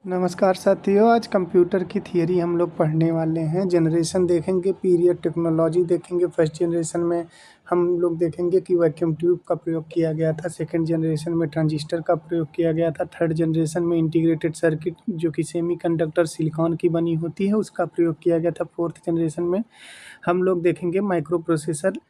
नमस्कार साथियों, आज कंप्यूटर की थियरी हम लोग पढ़ने वाले हैं। जनरेशन देखेंगे, पीरियड, टेक्नोलॉजी देखेंगे। फर्स्ट जनरेशन में हम लोग देखेंगे कि वैक्यूम ट्यूब का प्रयोग किया गया था। सेकंड जनरेशन में ट्रांजिस्टर का प्रयोग किया गया था। थर्ड जनरेशन में इंटीग्रेटेड सर्किट जो कि सेमीकंडक्टर सिलिकॉन की बनी होती है उसका प्रयोग किया गया था। फोर्थ जनरेशन में हम लोग देखेंगे micro processor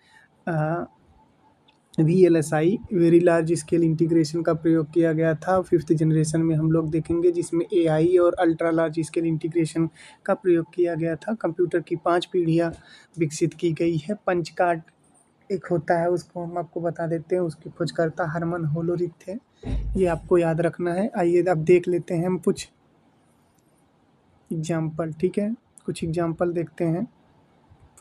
VLSI very large scale integration का प्रयोग किया गया था। फिफ्थ जनरेशन में हम लोग देखेंगे जिसमें AI और अल्ट्रा लार्ज स्केल इंटीग्रेशन का प्रयोग किया गया था। कंप्यूटर की 5 पीढ़ियाँ विकसित की गई है। पंच कार्ड एक होता है, उसको हम आपको बता देते हैं। उसकी खोजकर्ता हरमन होलोरिक थे, ये आपको याद रखना है। आइए अब देख लेते हैं हम कुछ एग्जाम्पल। ठीक है, कुछ एग्जाम्पल देखते हैं।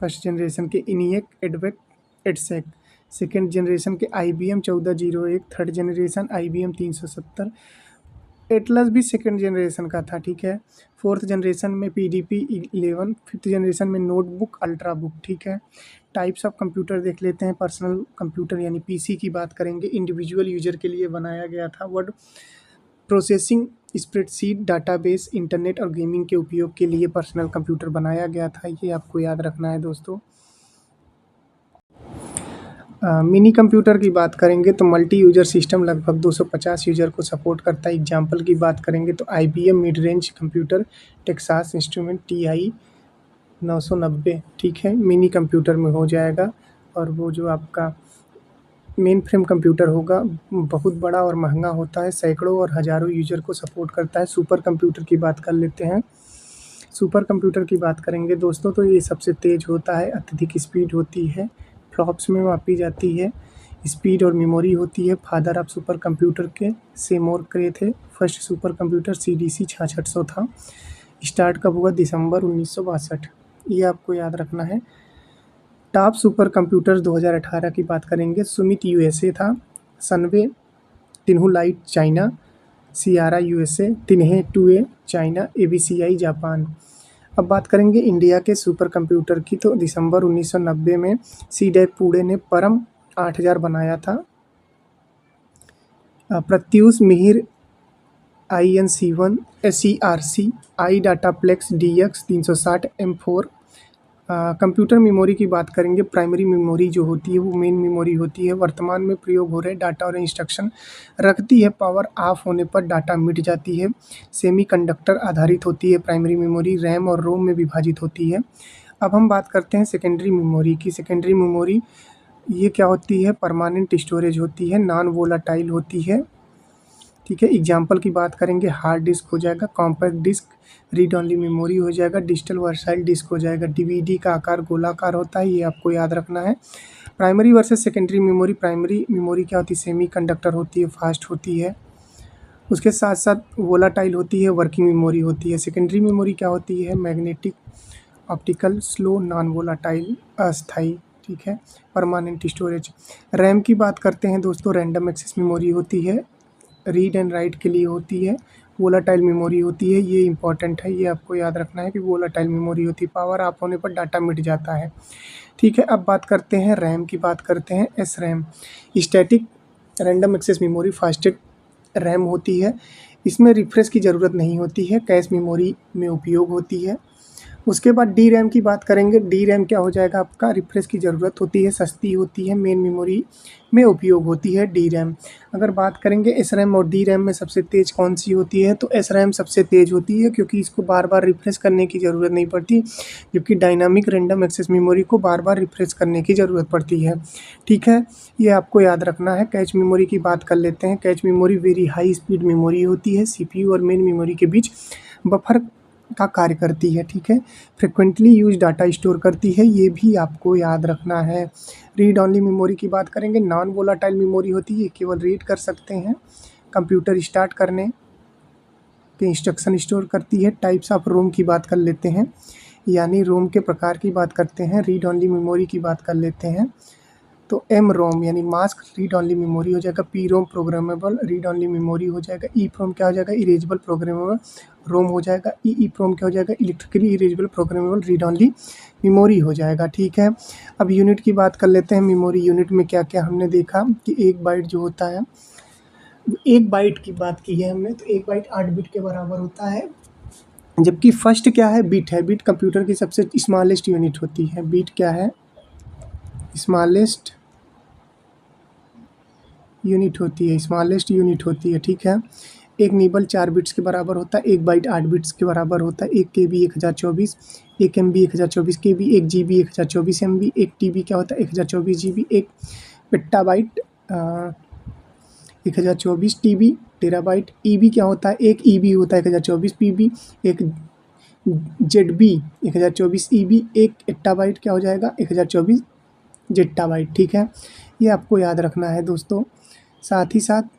फर्स्ट जनरेशन के इनिएक, एडवेक, एडसेक। सेकेंड जनरेशन के IBM 1401। Third generation IBM 370। Atlas भी सेकेंड जनरेशन का था। ठीक है। फोर्थ जनरेशन में PDP 11। फिफ्थ जनरेशन में नोटबुक, अल्ट्रा बुक। ठीक है। टाइप्स ऑफ कंप्यूटर देख लेते हैं। पर्सनल कंप्यूटर यानी PC की बात करेंगे, इंडिविजुअल यूजर के लिए बनाया गया था। Word processing, spreadsheet, database, internet और गेमिंग के उपयोग के लिए पर्सनल कंप्यूटर बनाया गया था। ये आपको याद रखना है दोस्तों। मिनी कंप्यूटर की बात करेंगे तो मल्टी यूजर सिस्टम लगभग 250 यूजर को सपोर्ट करता है। एग्जाम्पल की बात करेंगे तो IBM mid range computer, Texas instrument TI 990। ठीक है, मिनी कंप्यूटर में हो जाएगा। और वो जो आपका मेन फ्रेम कंप्यूटर होगा बहुत बड़ा और महंगा होता है, सैकड़ों और हज़ारों यूजर को सपोर्ट करता है। सुपर कंप्यूटर की बात कर लेते हैं। सुपर कंप्यूटर की बात करेंगे दोस्तों तो ये सबसे तेज़ होता है, अत्यधिक स्पीड होती है, फ्लॉप्स में मापी जाती है, स्पीड और मेमोरी होती है। फादर ऑफ सुपर कंप्यूटर के सेमोर क्रे थे। फर्स्ट सुपर कंप्यूटर CDC 6600 था। स्टार्ट कब हुआ? दिसंबर 1962। ये आपको याद रखना है। टॉप सुपर कंप्यूटर्स 2018 की बात करेंगे। सुमित USA था, सनवे टिन्हुलाइट चाइना, सियारा USA, तिन्हे 2A चाइना, ABCI जापान। अब बात करेंगे इंडिया के सुपर कंप्यूटर की तो दिसंबर 1990 में CDEC पुणे ने परम 8000 बनाया था। प्रत्यूष मिहिर INC1 SERC आई डाटाप्लेक्स DX 360 M4। कंप्यूटर मेमोरी की बात करेंगे। प्राइमरी मेमोरी जो होती है वो मेन मेमोरी होती है। वर्तमान में प्रयोग हो रहे डाटा और इंस्ट्रक्शन रखती है। पावर ऑफ होने पर डाटा मिट जाती है। सेमीकंडक्टर आधारित होती है प्राइमरी मेमोरी। रैम और रोम में विभाजित होती है। अब हम बात करते हैं सेकेंडरी मेमोरी की। सेकेंडरी मेमोरी ये क्या होती है? परमानेंट स्टोरेज होती है, नॉन वोलाटाइल होती है। ठीक है। एग्जाम्पल की बात करेंगे, हार्ड डिस्क हो जाएगा, compact disk, read only memory हो जाएगा, डिजिटल वर्साइल डिस्क हो जाएगा। DVD का आकार गोलाकार होता है, ये आपको याद रखना है। Primary versus secondary memory. Primary memory क्या होती है? सेमी कंडक्टर होती है, फास्ट होती है, उसके साथ साथ वोलाटाइल होती है, वर्किंग मेमोरी होती है। सेकेंडरी मेमोरी क्या होती है? Magnetic, optical, slow, non volatile, अस्थाई। ठीक है। Permanent storage. रैम की बात करते हैं दोस्तों, रैंडम एक्सेस मेमोरी होती है, रीड एंड राइट के लिए होती है। वोलाटाइल मेमोरी होती है, ये इंपॉर्टेंट है, ये आपको याद रखना है कि वोलाटाइल मेमोरी होती है। पावर ऑफ होने पर डाटा मिट जाता है। ठीक है। अब बात करते हैं रैम की, बात करते हैं SRAM, static random access memory, fastest RAM होती है। इसमें रिफ्रेश की ज़रूरत नहीं होती है, कैश मेमोरी में उपयोग होती है। उसके बाद DRAM की बात करेंगे। DRAM क्या हो जाएगा आपका? रिफ्रेश की ज़रूरत होती है, सस्ती होती है, मेन मेमोरी में उपयोग होती है DRAM। अगर बात करेंगे SRAM और DRAM में सबसे तेज़ कौन सी होती है तो SRAM सबसे तेज़ होती है, क्योंकि इसको बार बार रिफ्रेश करने की ज़रूरत नहीं पड़ती, जबकि डायनामिक रैंडम एक्सेस मेमोरी को बार बार रिफ्रेश करने की ज़रूरत पड़ती है। ठीक है, ये आपको याद रखना है। कैच मेमोरी की बात कर लेते हैं। Cache memory very high speed memory होती है, CPU और मेन मेमोरी के बीच बफर का कार्य करती है। ठीक है। फ्रिक्वेंटली यूज डाटा स्टोर करती है, ये भी आपको याद रखना है। रीड ओनली मेमोरी की बात करेंगे। नॉन वोलाटाइल मेमोरी होती है, केवल रीड कर सकते हैं। कंप्यूटर स्टार्ट करने के इंस्ट्रक्शन स्टोर करती है। टाइप्स ऑफ रोम की बात कर लेते हैं, यानी रोम के प्रकार की बात करते हैं। रीड ओनली मेमोरी की बात कर लेते हैं तो MROM यानी मास्क रीड ओनली मेमोरी हो जाएगा। PROM programmable read only memory हो जाएगा। EPROM क्या हो जाएगा? इरेजेबल प्रोग्रामेबल रोम हो जाएगा। EEPROM क्या हो जाएगा? Electrically erasable programmable read only memory हो जाएगा। ठीक है। अब यूनिट की बात कर लेते हैं। मेमोरी यूनिट में क्या क्या हमने देखा कि 1 बाइट जो होता है 1 बाइट की बात की है हमने, तो 1 बाइट 8 बिट के बराबर होता है। जबकि फर्स्ट क्या है, बिट है। बिट कंप्यूटर की सबसे स्मॉलेस्ट यूनिट होती है। बिट क्या है, स्मॉलेस्ट यूनिट होती है, स्मॉलेस्ट यूनिट होती है, ठीक है। एक निबल 4 बिट्स के बराबर होता है, 1 बाइट 8 बिट्स के बराबर होता है। 1 KB 1024, 1 MB 1024 KB, 1 GB 1024 MB, 1 TB क्या होता है 1024 GB, 1 पेट्टाबाइट 1024 TB टेराबाइट। EB क्या होता है, 1 EB होता है 1024 PB, 1 ZB 1024 EB, 1 एक्टाबाइट क्या हो जाएगा 1024 जेट्टाबाइट, ठीक है। ये आपको याद रखना है दोस्तों। साथ ही साथ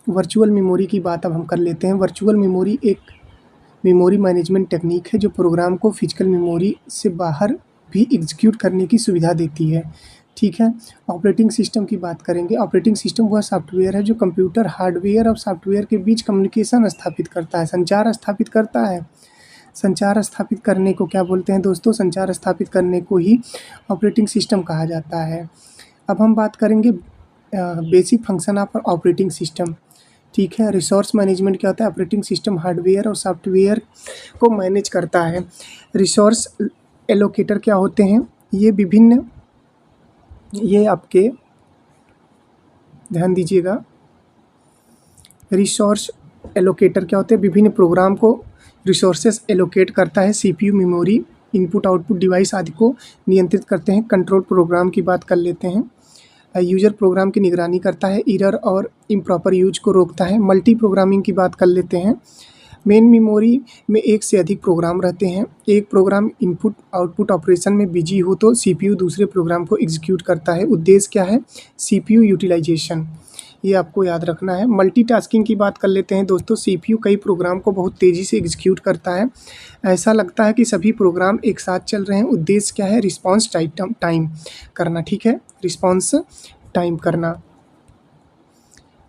वर्चुअल मेमोरी की बात अब हम कर लेते हैं। वर्चुअल मेमोरी एक मेमोरी मैनेजमेंट टेक्निक है जो प्रोग्राम को फिजिकल मेमोरी से बाहर भी एग्जीक्यूट करने की सुविधा देती है, ठीक है। ऑपरेटिंग सिस्टम की बात करेंगे। ऑपरेटिंग सिस्टम वह सॉफ्टवेयर है जो कंप्यूटर हार्डवेयर और सॉफ्टवेयर के बीच कम्युनिकेशन स्थापित करता है, संचार स्थापित करता है। संचार स्थापित करने को क्या बोलते हैं दोस्तों, संचार स्थापित करने को ही ऑपरेटिंग सिस्टम कहा जाता है। अब हम बात करेंगे basic function of operating system, ठीक है। रिसोर्स मैनेजमेंट क्या होता है, ऑपरेटिंग सिस्टम हार्डवेयर और सॉफ्टवेयर को मैनेज करता है। रिसोर्स एलोकेटर क्या होते हैं, ये आपके ध्यान दीजिएगा। रिसोर्स एलोकेटर क्या होते हैं, विभिन्न प्रोग्राम को रिसोर्सेस एलोकेट करता है। CPU, memory, input output device आदि को नियंत्रित करते हैं। कंट्रोल प्रोग्राम की बात कर लेते हैं। यूजर प्रोग्राम की निगरानी करता है, एरर और इम्प्रॉपर यूज को रोकता है। मल्टी प्रोग्रामिंग की बात कर लेते हैं। मेन मेमोरी में एक से अधिक प्रोग्राम रहते हैं। एक प्रोग्राम इनपुट आउटपुट ऑपरेशन में बिजी हो तो CPU दूसरे प्रोग्राम को एग्जीक्यूट करता है। उद्देश्य क्या है, CPU यूटिलाइजेशन, ये आपको याद रखना है। मल्टीटास्किंग की बात कर लेते हैं दोस्तों। CPU कई प्रोग्राम को बहुत तेज़ी से एग्जीक्यूट करता है। ऐसा लगता है कि सभी प्रोग्राम एक साथ चल रहे हैं। उद्देश्य क्या है, रिस्पॉन्स टाइम करना, ठीक है, रिस्पॉन्स टाइम करना।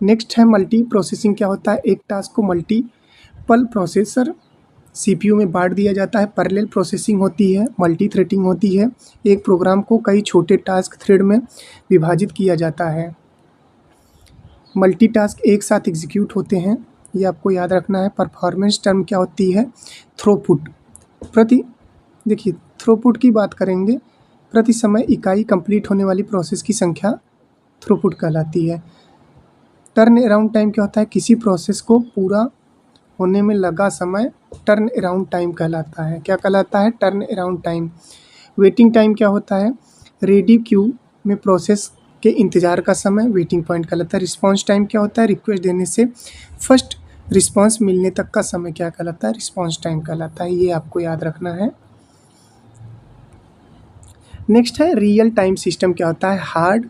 नेक्स्ट है मल्टी प्रोसेसिंग क्या होता है, एक टास्क को मल्टीपल प्रोसेसर CPU में बांट दिया जाता है। पैरेलल प्रोसेसिंग होती है, मल्टी थ्रेडिंग होती है। एक प्रोग्राम को कई छोटे टास्क थ्रेड में विभाजित किया जाता है। मल्टीटास्क एक साथ एग्जीक्यूट होते हैं, ये आपको याद रखना है। परफॉर्मेंस टर्म क्या होती है, थ्रूपुट। देखिए थ्रूपुट की बात करेंगे, प्रति समय इकाई कंप्लीट होने वाली प्रोसेस की संख्या थ्रूपुट कहलाती है। टर्न अराउंड टाइम क्या होता है, किसी प्रोसेस को पूरा होने में लगा समय टर्न अराउंड टाइम कहलाता है। क्या कहलाता है, turn around time. Waiting time क्या होता है, रेडी क्यू में प्रोसेस के इंतज़ार का समय वेटिंग पॉइंट कहलाता है। रिस्पॉन्स टाइम क्या होता है, रिक्वेस्ट देने से फर्स्ट रिस्पॉन्स मिलने तक का समय क्या कहलाता है, रिस्पॉन्स टाइम कहलाता है। ये आपको याद रखना है। नेक्स्ट है रियल टाइम सिस्टम क्या होता है, hard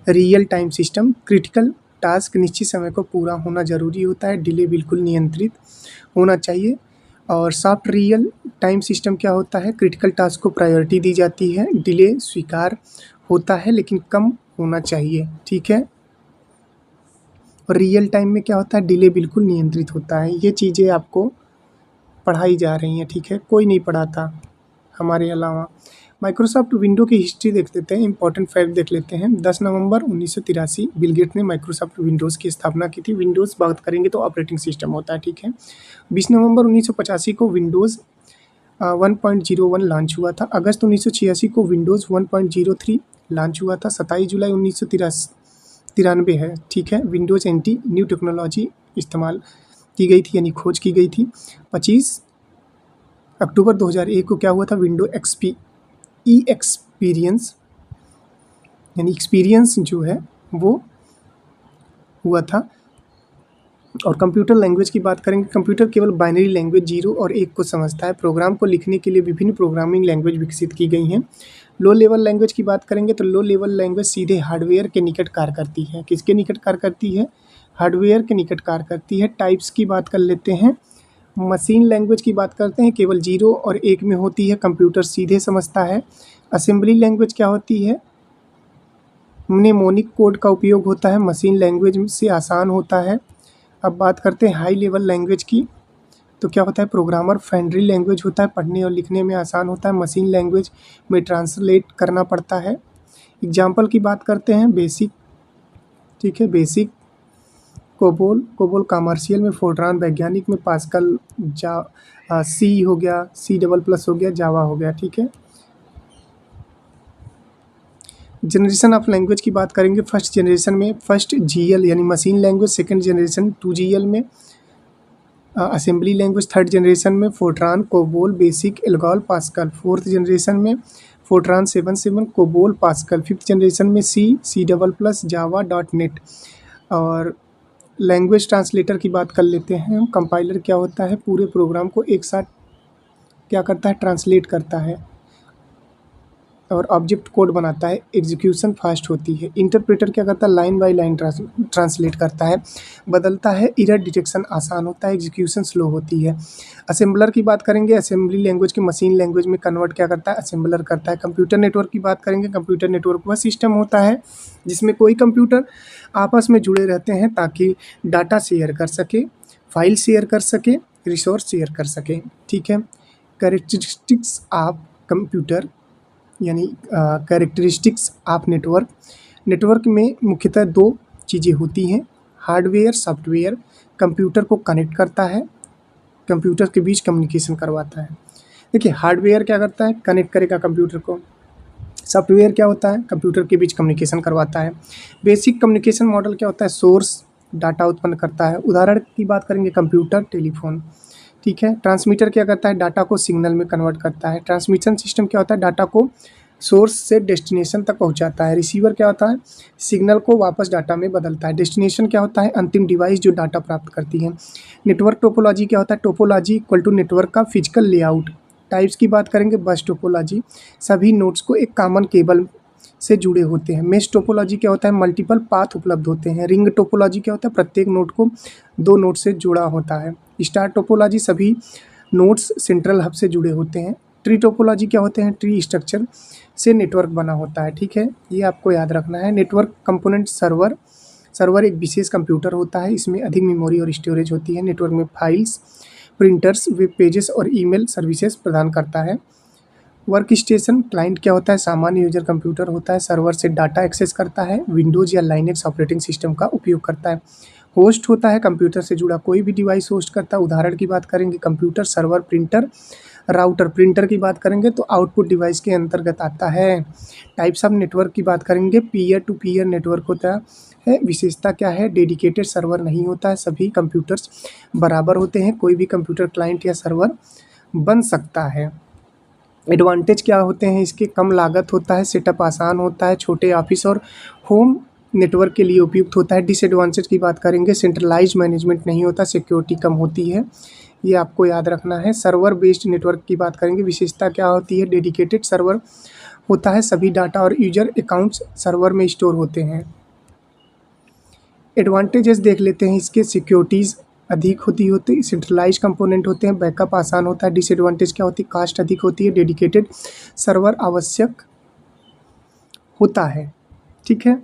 real time system. Critical task निश्चित समय को पूरा होना ज़रूरी होता है, डिले बिल्कुल नियंत्रित होना चाहिए। और सॉफ्ट रियल टाइम सिस्टम क्या होता है, क्रिटिकल टास्क को प्रायोरिटी दी जाती है, डिले स्वीकार होता है लेकिन कम होना चाहिए, ठीक है। और रियल टाइम में क्या होता है, डिले बिल्कुल नियंत्रित होता है। ये चीज़ें आपको पढ़ाई जा रही हैं, ठीक है, कोई नहीं पढ़ाता हमारे अलावा। माइक्रोसॉफ्ट विंडो की हिस्ट्री देख लेते हैं, इंपॉर्टेंट फैक्ट देख लेते हैं। 10 नवंबर 1983 बिल गेट्स ने माइक्रोसॉफ्ट विंडोज़ की स्थापना की थी। विंडोज़ बात करेंगे तो ऑपरेटिंग सिस्टम होता है, ठीक है। 20 नवंबर 1985 को विंडोज़ 1.01 लॉन्च हुआ था। अगस्त 1986 को विंडोज़ 1.03 लॉन्च हुआ था। 27 जुलाई 1993 है, ठीक है। विंडोज़ NT न्यू टेक्नोलॉजी इस्तेमाल की गई थी, यानी खोज की गई थी। 25 अक्टूबर 2001 को क्या हुआ था, विंडो XP एक्सपीरियंस यानी एक्सपीरियंस जो है वो हुआ था। और कंप्यूटर लैंग्वेज की बात करेंगे, कंप्यूटर केवल बाइनरी लैंग्वेज 0 और 1 को समझता है। प्रोग्राम को लिखने के लिए विभिन्न प्रोग्रामिंग लैंग्वेज विकसित की गई हैं। लो लेवल लैंग्वेज की बात करेंगे तो लो लेवल लैंग्वेज सीधे हार्डवेयर के निकट कार्य करती है। किसके निकट कार्य करती है, हार्डवेयर के निकट कार्य करती है। टाइप्स की बात कर लेते हैं। मशीन लैंग्वेज की बात करते हैं, केवल 0 और 1 में होती है, कंप्यूटर सीधे समझता है। असेंबली लैंग्वेज क्या होती है, निमोनिक कोड का उपयोग होता है, मशीन लैंग्वेज से आसान होता है। अब बात करते हैं हाई लेवल लैंग्वेज की, तो क्या होता है, प्रोग्रामर फ्रेंडली लैंग्वेज होता है, पढ़ने और लिखने में आसान होता है। मशीन लैंग्वेज में ट्रांसलेट करना पड़ता है। एग्जाम्पल की बात करते हैं, बेसिक, ठीक है, बेसिक कोबोल, कोबोल कमर्शियल में, फोर्ट्रान वैज्ञानिक में, पास्कल सी हो गया, सी डबल प्लस हो गया, जावा हो गया। ठीक है। जनरेशन ऑफ लैंग्वेज की बात करेंगे। फर्स्ट जनरेशन में फर्स्ट जीएल यानी machine language, second generation 2GL में असेंबली लैंग्वेज, थर्ड जनरेशन में Fortran, COBOL, BASIC, ALGOL, Pascal, fourth generation में Fortran 7 COBOL, Pascal, fifth generation में C double plus, Java, .NET। और लैंग्वेज ट्रांसलेटर की बात कर लेते हैं हम। कंपाइलर क्या होता है, पूरे प्रोग्राम को एक साथ क्या करता है, ट्रांसलेट करता है और ऑब्जेक्ट कोड बनाता है, एग्जीक्यूशन फास्ट होती है। इंटरप्रेटर क्या करता है, लाइन बाय लाइन ट्रांसलेट करता है, बदलता है, एरर डिटेक्शन आसान होता है, एग्जीक्यूशन स्लो होती है। असेंबलर की बात करेंगे, असेंबली लैंग्वेज के मशीन लैंग्वेज में कन्वर्ट क्या करता है, असेंबलर करता है। कंप्यूटर नेटवर्क की बात करेंगे, कंप्यूटर नेटवर्क वह सिस्टम होता है जिसमें कोई कंप्यूटर आपस में जुड़े रहते हैं ताकि डाटा शेयर कर सके, फाइल शेयर कर सके, रिसोर्स शेयर कर सके। ठीक है। कैरेक्टरिस्टिक्स ऑफ कंप्यूटर यानी कैरेक्टरिस्टिक्स ऑफ नेटवर्क। नेटवर्क में मुख्यतः दो चीज़ें होती हैं, हार्डवेयर, सॉफ्टवेयर। कंप्यूटर को कनेक्ट करता है, कंप्यूटर के बीच कम्युनिकेशन करवाता है। देखिए, हार्डवेयर क्या करता है, कनेक्ट करेगा कंप्यूटर को। सॉफ्टवेयर क्या होता है, कंप्यूटर के बीच कम्युनिकेशन करवाता है। बेसिक कम्युनिकेशन मॉडल क्या होता है, सोर्स डाटा उत्पन्न करता है। उदाहरण की बात करेंगे, कंप्यूटर, टेलीफोन। ठीक है। ट्रांसमीटर क्या करता है, डाटा को सिग्नल में कन्वर्ट करता है। ट्रांसमिशन सिस्टम क्या होता है, डाटा को सोर्स से डेस्टिनेशन तक पहुंचाता है। रिसीवर क्या होता है, सिग्नल को वापस डाटा में बदलता है। डेस्टिनेशन क्या होता है, अंतिम डिवाइस जो डाटा प्राप्त करती है। नेटवर्क टोपोलॉजी क्या होता है, टोपोलॉजी इक्वल टू नेटवर्क का फिजिकल लेआउट। टाइप्स की बात करेंगे, बस टोपोलॉजी, सभी नोड्स को एक कॉमन केबल से जुड़े होते हैं। मेश टोपोलॉजी क्या होता है, मल्टीपल पाथ उपलब्ध होते हैं। रिंग टोपोलॉजी क्या होता है, प्रत्येक नोड को दो नोड से जुड़ा होता है। स्टार टोपोलॉजी, सभी नोड्स सेंट्रल हब से जुड़े होते हैं। ट्री टोपोलॉजी क्या होते हैं, ट्री स्ट्रक्चर से नेटवर्क बना होता है। ठीक है, ये आपको याद रखना है। नेटवर्क कंपोनेंट सर्वर, सर्वर एक विशेष कंप्यूटर होता है, इसमें अधिक मेमोरी और स्टोरेज होती है। नेटवर्क में फाइल्स, प्रिंटर्स, वेब पेजेस और ईमेल सर्विसेज प्रदान करता है। वर्क स्टेशन, क्लाइंट क्या होता है, सामान्य यूजर कंप्यूटर होता है, सर्वर से डाटा एक्सेस करता है, विंडोज़ या लाइनेक्स ऑपरेटिंग सिस्टम का उपयोग करता है। होस्ट होता है, कंप्यूटर से जुड़ा कोई भी डिवाइस होस्ट करता है। उदाहरण की बात करेंगे, computer, server, printer, router. Printer की बात करेंगे तो आउटपुट डिवाइस के अंतर्गत आता है। टाइप्स ऑफ नेटवर्क की बात करेंगे, पीयर टू पीयर नेटवर्क होता है। विशेषता क्या है, डेडिकेटेड सर्वर नहीं होता है, सभी कंप्यूटर्स बराबर होते हैं, कोई भी कंप्यूटर क्लाइंट या सर्वर बन सकता है। एडवांटेज क्या होते हैं इसके, कम लागत होता है, सेटअप आसान होता है, छोटे ऑफिस और होम नेटवर्क के लिए उपयुक्त होता है। डिसएडवांटेज की बात करेंगे, सेंट्रलाइज मैनेजमेंट नहीं होता, सिक्योरिटी कम होती है, ये आपको याद रखना है। सर्वर बेस्ड नेटवर्क की बात करेंगे, विशेषता क्या होती है, डेडिकेटेड सर्वर होता है, सभी डाटा और यूजर अकाउंट्स सर्वर में स्टोर होते हैं। एडवांटेजेस देख लेते हैं इसके, सिक्योरिटीज़ अधिक होती है, सेंट्रलाइज कंपोनेंट होते हैं, बैकअप आसान होता है। डिसएडवांटेज क्या होती है, कास्ट अधिक होती है, डेडिकेटेड सर्वर आवश्यक होता है। ठीक है।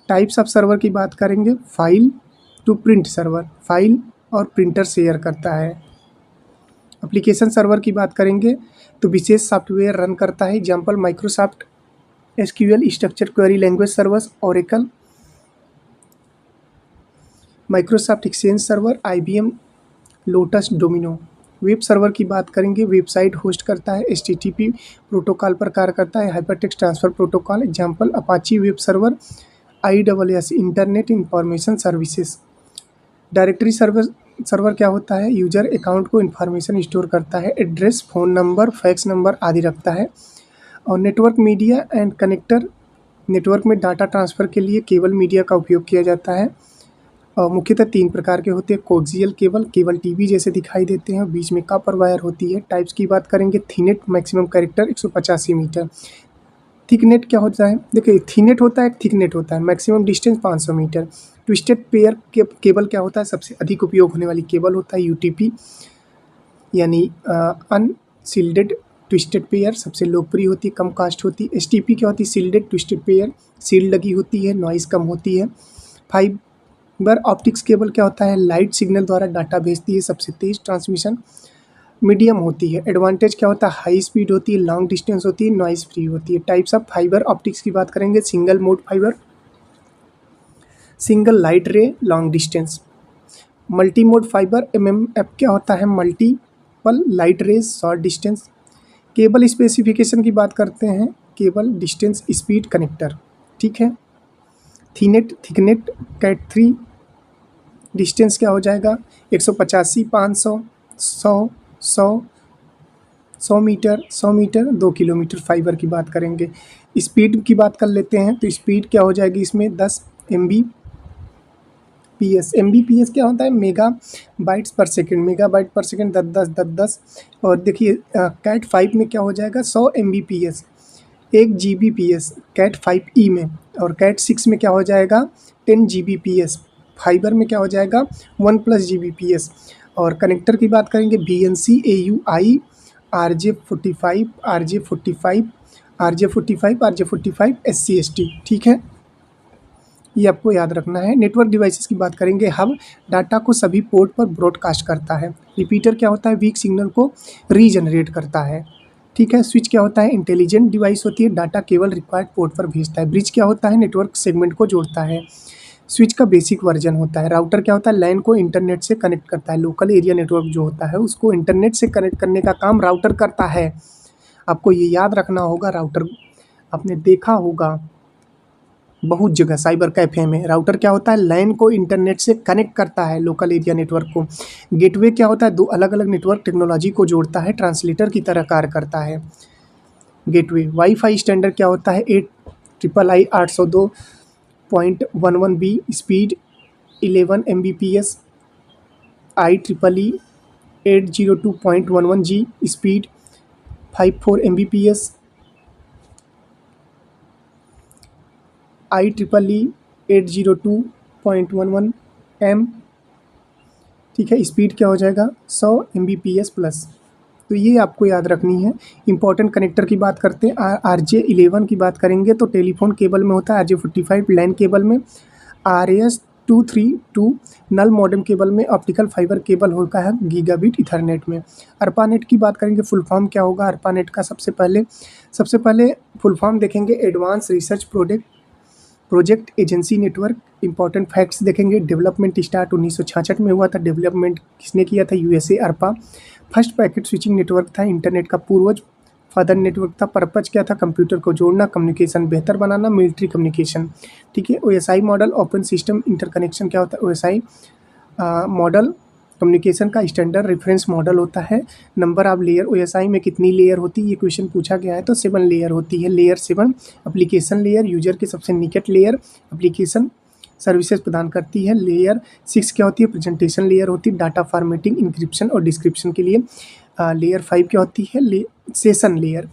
टाइप्स ऑफ सर्वर की बात करेंगे, file to print server, file और प्रिंटर शेयर करता है। एप्लीकेशन सर्वर की बात करेंगे तो विशेष सॉफ्टवेयर रन करता है। Example, Microsoft SQL structure query language servers, Oracle, Microsoft exchange server, IBM, lotus, domino. Web server की बात करेंगे, वेबसाइट होस्ट करता है, HTTP प्रोटोकॉल पर कार्य करता है, hypertext transfer protocol. Example, Apache web server, IaaS, internet information services. Directory server क्या होता है, यूजर अकाउंट को इन्फॉर्मेशन स्टोर करता है, address, phone number, fax number आदि रखता है। और network media and connector, network में डाटा ट्रांसफ़र के लिए केबल मीडिया का उपयोग किया जाता है। और मुख्यतः 3 प्रकार के होते हैं, कोक्सियल केबल, केबल टीवी जैसे दिखाई देते हैं, बीच में कॉपर वायर होती है। टाइप्स की बात करेंगे, थीनेट, मैक्सिमम कैरेक्टर 185 मीटर। थिकनेट क्या होता है, देखिए थीनेट होता है, थिकनेट होता है, maximum distance 500 metre. Twisted pair cable क्या होता है, सबसे अधिक उपयोग होने वाली केबल होता है। UTP यानी अनसील्डेड ट्विस्टेड पेयर, सबसे लोकप्रिय होती है, कम कास्ट होती है। STP क्या होती है, सील्डेड ट्विस्टेड पेयर, सील लगी होती है, नॉइज़ कम होती है। फाइबर ऑप्टिक्स केबल क्या होता है, लाइट सिग्नल द्वारा डाटा भेजती है, सबसे तेज़ ट्रांसमिशन मीडियम होती है। एडवांटेज क्या होता है, हाई स्पीड होती है, लॉन्ग डिस्टेंस होती है, नॉइज़ फ्री होती है। टाइप्स ऑफ फाइबर ऑप्टिक्स की बात करेंगे, single mode fibre, single light रे, long distance. Multi mode fibre MMF क्या होता है? Multiple light rays short distance. Cable specification की बात करते हैं, केबल डिस्टेंस स्पीड कनेक्टर, ठीक है। थीनेट थिकनेट कैट 3 डिस्टेंस क्या हो जाएगा? 185, 500, 100, 100, 100 मीटर, 2 किलोमीटर फाइबर की बात करेंगे। स्पीड की बात कर लेते हैं, तो स्पीड क्या हो जाएगी इसमें? 10 MBPS। MBPS क्या होता है? मेगा बाइट्स पर सेकेंड। मेगा बाइट पर सेकेंड 10 और देखिए कैट 5 में क्या हो जाएगा? 100 MBPS, 1 GBPS कैट 5E में। और कैट 6 में क्या हो जाएगा? 10 GBPS। फाइबर में क्या हो जाएगा? 1+ GBPS। और कनेक्टर की बात करेंगे, BNC, AUI, RJ45, RJ45, RJ45, RJ45, SC/ST, ठीक है। ये आपको याद रखना है। नेटवर्क डिवाइसेस की बात करेंगे, हब डाटा को सभी पोर्ट पर ब्रॉडकास्ट करता है। रिपीटर क्या होता है? वीक सिग्नल को रीजनरेट करता है, ठीक है। स्विच क्या होता है? इंटेलिजेंट डिवाइस होती है, डाटा केवल रिक्वायर्ड पोर्ट पर भेजता है। ब्रिज क्या होता है? नेटवर्क सेगमेंट को जोड़ता है। स्विच का बेसिक वर्जन होता है। राउटर क्या होता है? लैन को इंटरनेट से कनेक्ट करता है। लोकल एरिया नेटवर्क जो होता है उसको इंटरनेट से कनेक्ट करने का काम राउटर करता है। आपको ये याद रखना होगा। राउटर आपने देखा होगा बहुत जगह, साइबर कैफे में राउटर क्या होता है? लैन को इंटरनेट से कनेक्ट करता है, लोकल एरिया नेटवर्क को। गेटवे क्या होता है? दो अलग अलग नेटवर्क टेक्नोलॉजी को जोड़ता है, ट्रांसलेटर की तरह कार्य करता है गेटवे। वाईफाई स्टैंडर्ड क्या होता है? 8II 802.11b, speed 11 Mbps। IEEE 802.11g, speed 54 Mbps। IEEE 802.11m, ठीक है। स्पीड क्या हो जाएगा? 100 Mbps प्लस। तो ये आपको याद रखनी है। इंपॉर्टेंट कनेक्टर की बात करते हैं, RJ11 की बात करेंगे तो टेलीफोन केबल में होता है। RJ45 लैन केबल में। RS232 नल मॉडेम केबल में। ऑप्टिकल फाइबर केबल होता है गीगाबिट इथरनेट में। अर्पानेट की बात करेंगे, फुल फॉर्म क्या होगा अर्पानेट का? सबसे पहले फुल फॉर्म देखेंगे, advance research project agency network. Important facts देखेंगे, डेवलपमेंट स्टार्ट 1966 में हुआ था। डेवलपमेंट किसने किया था? USA Arpa. First packet switching network था, इंटरनेट का पूर्वज। फादर नेटवर्क था। पर्पज क्या था? कंप्यूटर को जोड़ना, कम्युनिकेशन बेहतर बनाना, मिलिट्री कम्युनिकेशन, ठीक है। OSI model, open system interconnection क्या होता है? OSI मॉडल कम्युनिकेशन का स्टैंडर्ड रेफरेंस मॉडल होता है। नंबर ऑफ लेयर, OSI में कितनी लेयर होती है? ये क्वेश्चन पूछा गया है तो 7 लेयर होती है। लेयर 7 एप्लीकेशन लेयर, यूजर के सबसे निकट लेयर, एप्लीकेशन सर्विसेज प्रदान करती है। लेयर 6 क्या होती है? प्रेजेंटेशन लेयर होती है, डाटा फॉर्मेटिंग, इंक्रिप्शन और डिस्क्रिप्शन के लिए। लेयर 5 क्या होती है? Session layer,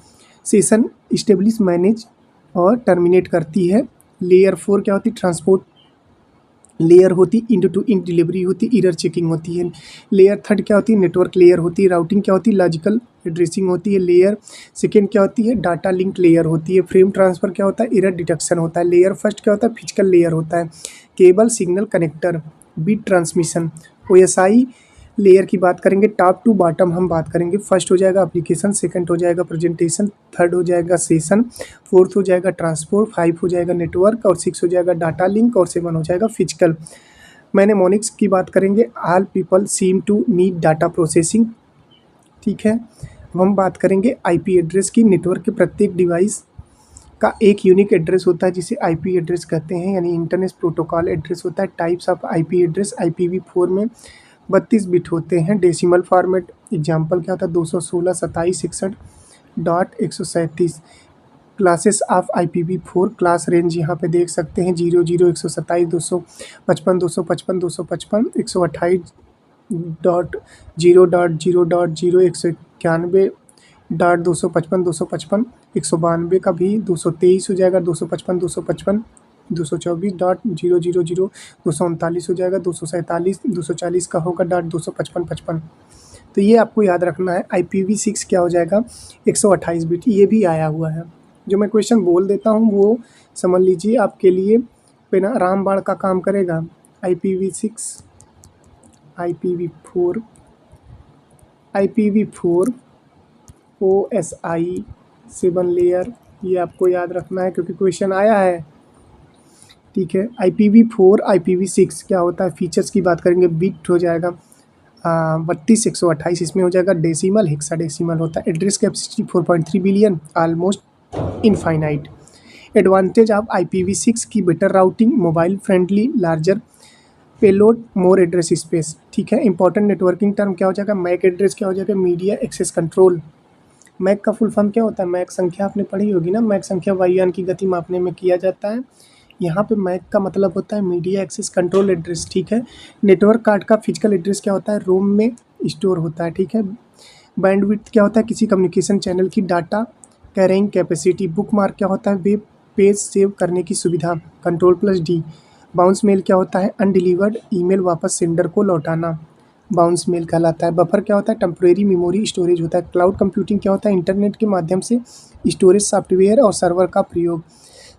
session establish, manage और टर्मिनेट करती है। लेयर 4 क्या होती है? ट्रांसपोर्ट लेयर होती, इंड टू इंड डिलीवरी होती, एरर चेकिंग होती है। लेयर 3 क्या होती है? नेटवर्क लेयर होती है। राउटिंग क्या होती है? लॉजिकल एड्रेसिंग होती है। लेयर 2 क्या होती है? डाटा लिंक लेयर होती है। फ्रेम ट्रांसफर क्या होता है? एरर डिटेक्शन होता है। लेयर 1 क्या होता है? फिजिकल लेयर होता है। Cable signal connector, bit transmission. OSI layer की बात करेंगे, टॉप टू बॉटम हम बात करेंगे। फर्स्ट हो जाएगा एप्लीकेशन, सेकंड हो जाएगा प्रेजेंटेशन, थर्ड हो जाएगा सेशन, फोर्थ हो जाएगा ट्रांसपोर्ट, 5 हो जाएगा नेटवर्क और 6 हो जाएगा डाटा लिंक और 7 हो जाएगा फिजिकल। मैनेमोनिक्स की बात करेंगे, all people seem to need data processing, ठीक है। अब हम बात करेंगे IP एड्रेस की। नेटवर्क के प्रत्येक डिवाइस का एक यूनिक एड्रेस होता है जिसे IP एड्रेस कहते हैं, यानी इंटरनेट प्रोटोकॉल एड्रेस होता है। Types of IP address, IPv4 में 32 बिट होते हैं। डेसिमल फॉर्मेट एग्जाम्पल क्या होता है? 216, 27, 61.137। Classes of IPv4 class range यहाँ पे देख सकते हैं, 00, 127, 255, 255, 255, 128.0.0.0, 191.255, 255, 192 का भी 223 हो जाएगा, 255, 255, 224.000, 239 हो जाएगा, 247, 240 का होगा .255, तो ये आपको याद रखना है। IPv6 क्या हो जाएगा? 128 बिट। ये भी आया हुआ है, जो मैं क्वेश्चन बोल देता हूँ वो समझ लीजिए, आपके लिए बिना रामबाण का काम करेगा। IPv6, IPv4, IPv4, OSI 7 layer, ये आपको याद रखना है क्योंकि क्वेश्चन आया है। ठीक है। IPv4 IPv6 क्या होता है, फीचर्स की बात करेंगे, बिट हो जाएगा 32 128, इसमें हो जाएगा डेसिमल, हेक्साडेसिमल होता है। Address capacity 4.3 billion, almost infinite. Advantage of IPv6 की better routing, mobile friendly, larger payload, more address space. ठीक है। इंपॉर्टेंट नेटवर्किंग टर्म क्या हो जाएगा, मैक एड्रेस क्या हो जाएगा, मीडिया एक्सेस कंट्रोल। मैक का फुल फॉर्म क्या होता है, मैक संख्या आपने पढ़ी होगी ना, मैक संख्या वायुयान की गति मापने में किया जाता है। यहाँ पे मैक का मतलब होता है मीडिया एक्सेस कंट्रोल एड्रेस। ठीक है। नेटवर्क कार्ड का फिजिकल एड्रेस क्या होता है, रोम में स्टोर होता है। ठीक है। बैंडविड्थ क्या होता है, किसी कम्युनिकेशन चैनल की data carrying capacity. Book mark क्या होता है, वेब पेज सेव करने की सुविधा, कंट्रोल+D। बाउंस मेल क्या होता है, अनडिलीवर्ड ईमेल वापस सेंडर को लौटाना, बाउंस मेल कहलाता है। बफर क्या होता है, टेम्परेरी मेमोरी स्टोरेज होता है। क्लाउड कंप्यूटिंग क्या होता है, इंटरनेट के माध्यम से स्टोरेज सॉफ्टवेयर और सर्वर का प्रयोग।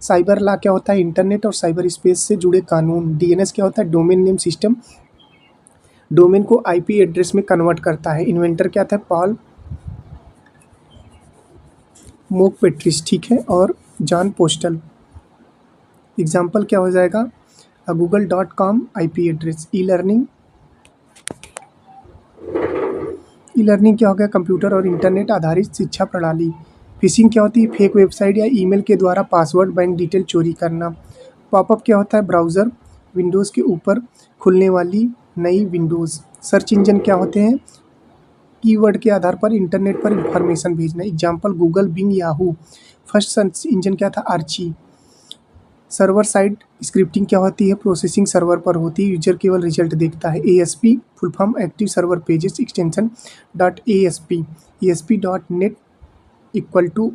साइबर लॉ क्या होता है, इंटरनेट और साइबर स्पेस से जुड़े कानून। DNS क्या होता है, डोमेन नेम सिस्टम, डोमेन को IP एड्रेस में कन्वर्ट करता है। इन्वेंटर क्या था, पॉल मोकपेट्रिस। ठीक है। और जॉन पोस्टल। एग्जाम्पल क्या हो जाएगा, google.com IP address. E learning क्या हो गया, कंप्यूटर और इंटरनेट आधारित शिक्षा प्रणाली। फिशिंग क्या होती है, फेक वेबसाइट या ईमेल के द्वारा पासवर्ड बैंक डिटेल चोरी करना। पॉपअप क्या होता है, ब्राउज़र विंडोज़ के ऊपर खुलने वाली नई विंडोज़। सर्च इंजन क्या होते हैं, कीवर्ड के आधार पर इंटरनेट पर इंफॉर्मेशन भेजना। Example Google, Bing, Yahoo. First search engine क्या था, आर्ची। सर्वर साइड स्क्रिप्टिंग क्या होती है, प्रोसेसिंग सर्वर पर होती है, यूजर केवल रिजल्ट देखता है। ASP full form active server pages extension .ASP, ASP.NET equal to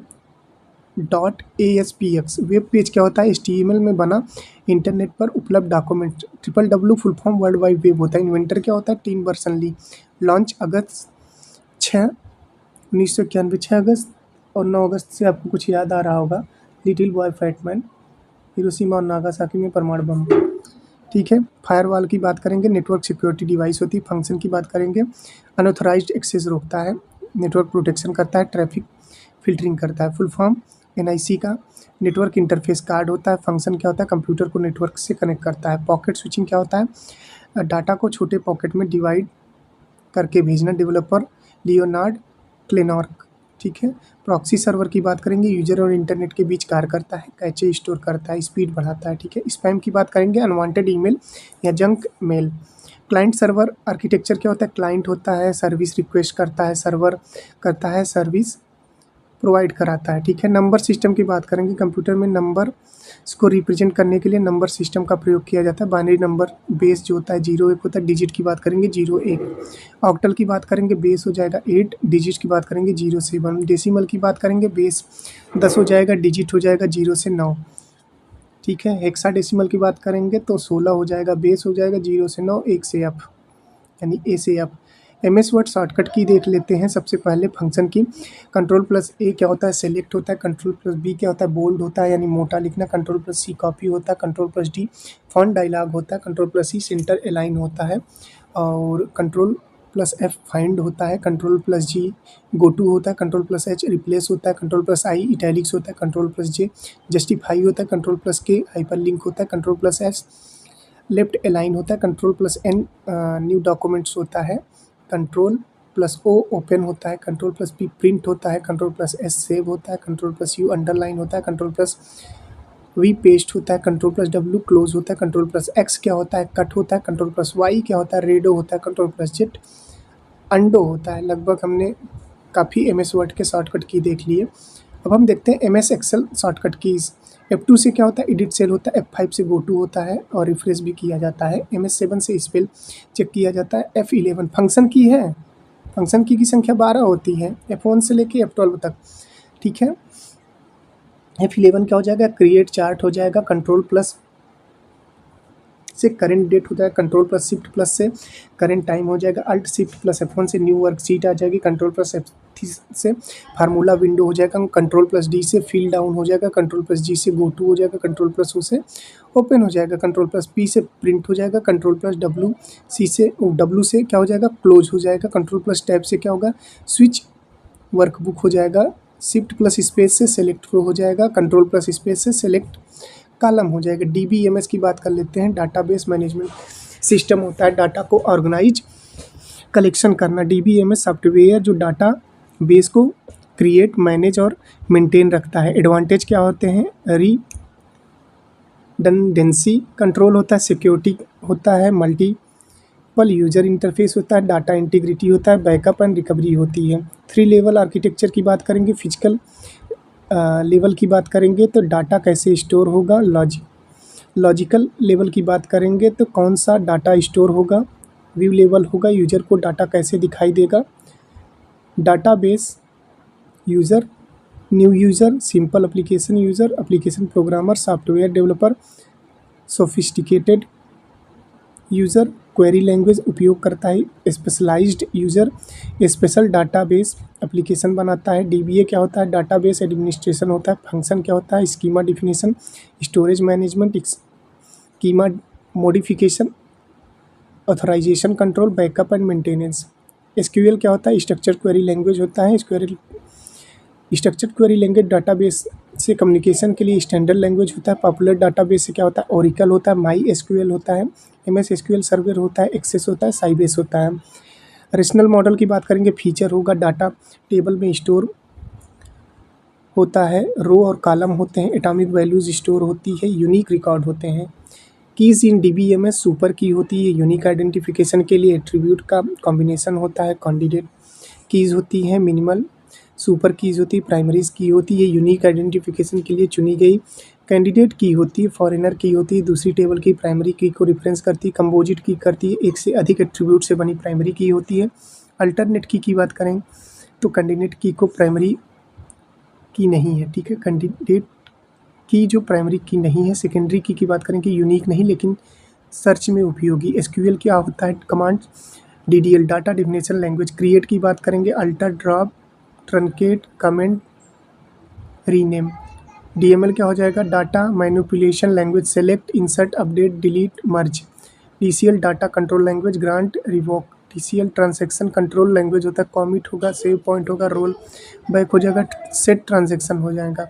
.ASPX। Web page क्या होता है, HTML में बना इंटरनेट पर उपलब्ध document. WWW full form world wide web होता है। इन्वेंटर क्या होता है, टीम बर्सन-ली। लॉन्च अगस्त 6 1991, 6 अगस्त, और 9 अगस्त से आपको कुछ याद आ रहा होगा, लिटिल बॉय फैटमैन, हिरोशिमा और नागासाकी में परमाणु बम। ठीक है। फायरवॉल की बात करेंगे, नेटवर्क सिक्योरिटी डिवाइस होती है। फंक्शन की बात करेंगे, अनऑथराइज्ड एक्सेस रोकता है, नेटवर्क प्रोटेक्शन करता है, ट्रैफिक फिल्टरिंग करता है। फुल फॉर्म NIC का नेटवर्क इंटरफेस कार्ड होता है। फंक्शन क्या होता है, कंप्यूटर को नेटवर्क से कनेक्ट करता है। पॉकेट स्विचिंग क्या होता है, डाटा को छोटे पॉकेट में डिवाइड करके भेजना। Developer Leonard Kleinrock. ठीक है। प्रॉक्सी सर्वर की बात करेंगे, यूजर और इंटरनेट के बीच कार्य करता है, कैचे स्टोर करता है, स्पीड बढ़ाता है। ठीक है। स्पैम की बात करेंगे, अनवांटेड ईमेल या junk mail. Client server architecture क्या होता है, क्लाइंट होता है सर्विस रिक्वेस्ट करता है, सर्वर करता है सर्विस प्रोवाइड कराता है। ठीक है। नंबर सिस्टम की बात करेंगे, कंप्यूटर में नंबर को रिप्रेजेंट करने के लिए नंबर सिस्टम का प्रयोग किया जाता है। बाइनरी नंबर बेस जो होता है 0 1 होता है। डिजिट की बात करेंगे 0 1। ऑक्टल की बात करेंगे, बेस हो जाएगा 8, डिजिट की बात करेंगे 0 से 1। डेसिमल की बात करेंगे, बेस 10 हो जाएगा, डिजिट हो जाएगा 0 से 9। ठीक है। हेक्साडेसिमल की बात करेंगे तो 16 हो जाएगा, बेस हो जाएगा 0 से 9, 1 से F, यानी A से F। MS वर्ड शॉर्टकट की देख लेते हैं। सबसे पहले फंक्शन की, Ctrl+A क्या होता है, सेलेक्ट होता है। Ctrl+B क्या होता है, बोल्ड होता है यानी मोटा लिखना। Ctrl+C कॉपी होता है। Ctrl+D फॉन्ट डायलॉग होता है। Ctrl+E सेंटर अलाइन होता है। और Ctrl+F फाइंड होता है। Ctrl+G गो टू होता है। Ctrl+H रिप्लेस होता है। Ctrl+I इटैलिक्स होता है। Ctrl+J जस्टिफाई होता है। Ctrl+K हाइपरलिंक होता है। Ctrl+S लेफ्ट अलाइन होता है। Ctrl+N न्यू डॉक्यूमेंट्स होता है। Ctrl+O ओपन होता है। Ctrl+P प्रिंट होता है। Ctrl+S सेव होता है। Ctrl+U अंडरलाइन होता है। Ctrl+V पेस्ट होता है। Ctrl+W क्लोज होता है। Ctrl+X क्या होता है, कट होता है। Ctrl+Y क्या होता है, रेडो होता है। Ctrl+Z अंडो होता है। लगभग हमने काफ़ी MS वर्ड के शॉर्टकट की देख लिए। अब हम देखते हैं MS Excel shortcut keys. F2 से क्या होता है, एडिट सेल होता है। F5 से गो टू होता है और रिफ्रेश भी किया जाता है। MS7 से स्पेल चेक किया जाता है। F11 फंक्शन की है, फंक्शन की संख्या 12 होती है, F1 से लेके F12 तक। ठीक है। F11 क्या हो जाएगा, क्रिएट चार्ट हो जाएगा। कंट्रोल+ से करंट डेट हो जाएगा। Ctrl+Shift+ से करंट टाइम हो जाएगा। Alt+Shift+ F1 से न्यू वर्कशीट आ जाएगी। Ctrl+F3 से फार्मूला विंडो हो जाएगा। Ctrl+D से फील डाउन हो जाएगा। Ctrl+G से गो टू हो जाएगा। Ctrl+O से ओपन हो जाएगा। Ctrl+P से प्रिंट हो जाएगा। W से क्या हो जाएगा, क्लोज हो जाएगा। Ctrl+Tab से क्या होगा, स्विच वर्कबुक हो जाएगा। Shift+ स्पेस से सेलेक्ट हो जाएगा। Ctrl+ स्पेस से सेलेक्ट कॉलम हो जाएगा। DBMS की बात कर लेते हैं, डाटाबेस मैनेजमेंट सिस्टम होता है, डाटा को ऑर्गेनाइज कलेक्शन करना। DBMS सॉफ्टवेयर जो डाटा बेस को क्रिएट, मैनेज और मेंटेन रखता है। एडवांटेज क्या होते हैं? रिडंडेंसी कंट्रोल होता है, सिक्योरिटी होता है, मल्टीपल यूजर इंटरफेस होता है, डाटा इंटीग्रिटी होता है, बैकअप एंड रिकवरी होती है। 3 लेवल आर्किटेक्चर की बात करेंगे, फिजिकल लेवल की बात करेंगे तो डाटा कैसे स्टोर होगा, लॉजिकल लेवल की बात करेंगे तो कौन सा डाटा स्टोर होगा, व्यू लेवल होगा, यूजर को डाटा कैसे दिखाई देगा, database user, new user, simple application user, application programmer, software developer, sophisticated user, query language उपयोग करता है, specialised user, special database application बनाता है। DBA क्या होता है? डाटाबेस एडमिनिस्ट्रेशन होता है। फंक्शन क्या होता है? Schema definition, storage management, schema modification, authorisation control, backup and maintenance. SQL क्या होता है? स्ट्रक्चर क्वेरी लैंग्वेज होता है। स्ट्रक्चर्ड क्वेरी लैंग्वेज डाटाबेस से कम्युनिकेशन के लिए स्टैंडर्ड लैंग्वेज होता है। पॉपुलर डाटाबेस से क्या होता है? ओरेकल होता है, MySQL होता है, MS SQL सर्वर होता है, एक्सेस होता है, साइबेस होता है। रेशनल मॉडल की बात करेंगे, फीचर होगा, डाटा टेबल में स्टोर होता है, रो और कॉलम होते हैं, एटॉमिक वैल्यूज स्टोर होती है, यूनिक रिकॉर्ड होते हैं। कीज़ इन DBMS सुपर की होती है, यूनिक आइडेंटिफिकेशन के लिए एट्रीब्यूट का कॉम्बिनेशन होता है। कैंडिडेट कीज़ होती हैं, मिनिमल सुपर कीज़ होती है, प्राइमरीज की होती है, यूनिक आइडेंटिफिकेशन के लिए चुनी गई। कैंडिडेट की होती है, फॉरेनर की होती है, दूसरी टेबल की प्राइमरी की को रिफरेंस करती है। कंपोजिट की करती है, एक से अधिक एट्रीब्यूट से बनी प्राइमरी की होती है। अल्टरनेट की बात करें तो कैंडिडेट की को प्राइमरी की नहीं है, ठीक है। कैंडिडेट की जो प्राइमरी की नहीं है। सेकेंडरी की बात करें कि यूनिक नहीं लेकिन सर्च में उपयोगी। SQL क्या होता है? Command DDL data definition language. Create की बात करेंगे, alter, drop, truncate, comment, rename. DML क्या हो जाएगा? Data manipulation language. Select, insert, update, delete, merge. DCL data control language. Grant, revoke. TCL transaction control language होता है। कॉमिट होगा, save point होगा, रोल बैक हो जाएगा, सेट ट्रांजैक्शन हो जाएगा,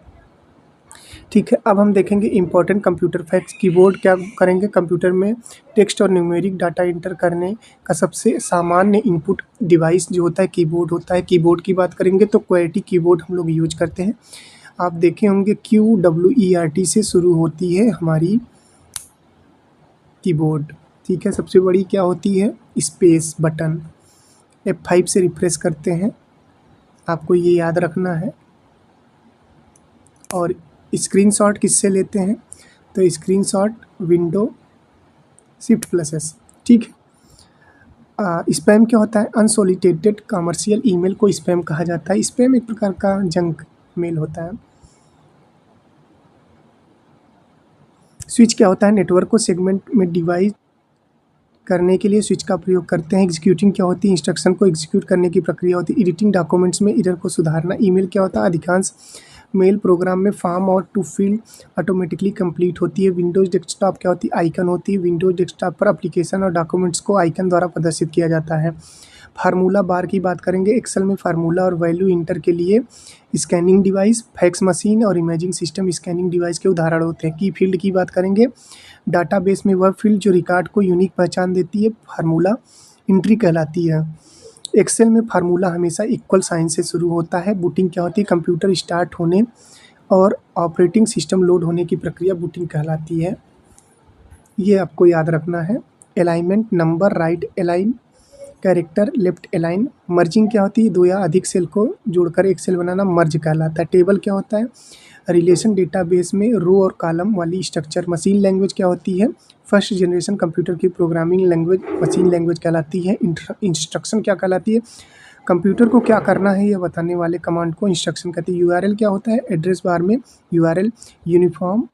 ठीक है। अब हम देखेंगे इंपॉर्टेंट कंप्यूटर फैक्ट्स। कीबोर्ड क्या करेंगे? कंप्यूटर में टेक्स्ट और न्यूमेरिक डाटा इंटर करने का सबसे सामान्य इनपुट डिवाइस जो होता है कीबोर्ड होता है। कीबोर्ड की बात करेंगे तो QWERTY कीबोर्ड हम लोग यूज करते हैं। आप देखे होंगे QWERT से शुरू होती है हमारी कीबोर्ड, ठीक है। सबसे बड़ी क्या होती है? Space button. F5 से रिफ्रेश करते हैं, आपको ये याद रखना है। और स्क्रीनशॉट किससे लेते हैं? तो स्क्रीनशॉट विंडो Shift+S, ठीक है। स्पैम क्या होता है? अनसॉलिसिटेटेड कमर्शियल ईमेल को स्पैम कहा जाता है। स्पैम एक प्रकार का जंक मेल होता है। स्विच क्या होता है? नेटवर्क को सेगमेंट में डिवाइड करने के लिए स्विच का प्रयोग करते हैं। एग्जीक्यूटिंग क्या होती है? इंस्ट्रक्शन को एग्जीक्यूट करने की प्रक्रिया होती है। एडिटिंग डॉक्यूमेंट्स में एरर को सुधारना। ईमेल क्या होता है? अधिकांश मेल प्रोग्राम में फॉर्म और टू फील्ड ऑटोमेटिकली कंप्लीट होती है। विंडोज़ डेस्कटॉप क्या होती है? आइकन होती है। विंडोज़ डेस्कटॉप पर एप्लीकेशन और डॉक्यूमेंट्स को आइकन द्वारा प्रदर्शित किया जाता है। फार्मूला बार की बात करेंगे, एक्सेल में फार्मूला और वैल्यू इंटर के लिए स्कैनिंग डिवाइस, फैक्स मशीन और इमेजिंग सिस्टम स्कैनिंग डिवाइस के उदाहरण होते हैं। की फील्ड की बात करेंगे, डाटाबेस में वह फील्ड जो रिकॉर्ड को यूनिक पहचान देती है, फार्मूला एंट्री कहलाती है। एक्सेल में फार्मूला हमेशा इक्वल साइन से शुरू होता है। बूटिंग क्या होती है? कंप्यूटर स्टार्ट होने और ऑपरेटिंग सिस्टम लोड होने की प्रक्रिया बूटिंग कहलाती है, ये आपको याद रखना है। Alignment, number, right align, character, left align. Merging क्या होती है? 2 या अधिक सेल को जोड़कर एक सेल बनाना मर्ज कहलाता है। टेबल क्या होता है? रिलेशन डेटाबेस में रो और कॉलम वाली स्ट्रक्चर। मशीन लैंग्वेज क्या होती है? फर्स्ट जनरेशन कंप्यूटर की प्रोग्रामिंग लैंग्वेज मशीन लैंग्वेज कहलाती है। इंस्ट्रक्शन क्या कहलाती है? कंप्यूटर को क्या करना है यह बताने वाले कमांड को इंस्ट्रक्शन कहते हैं। URL क्या होता है? एड्रेस बार में URL uniform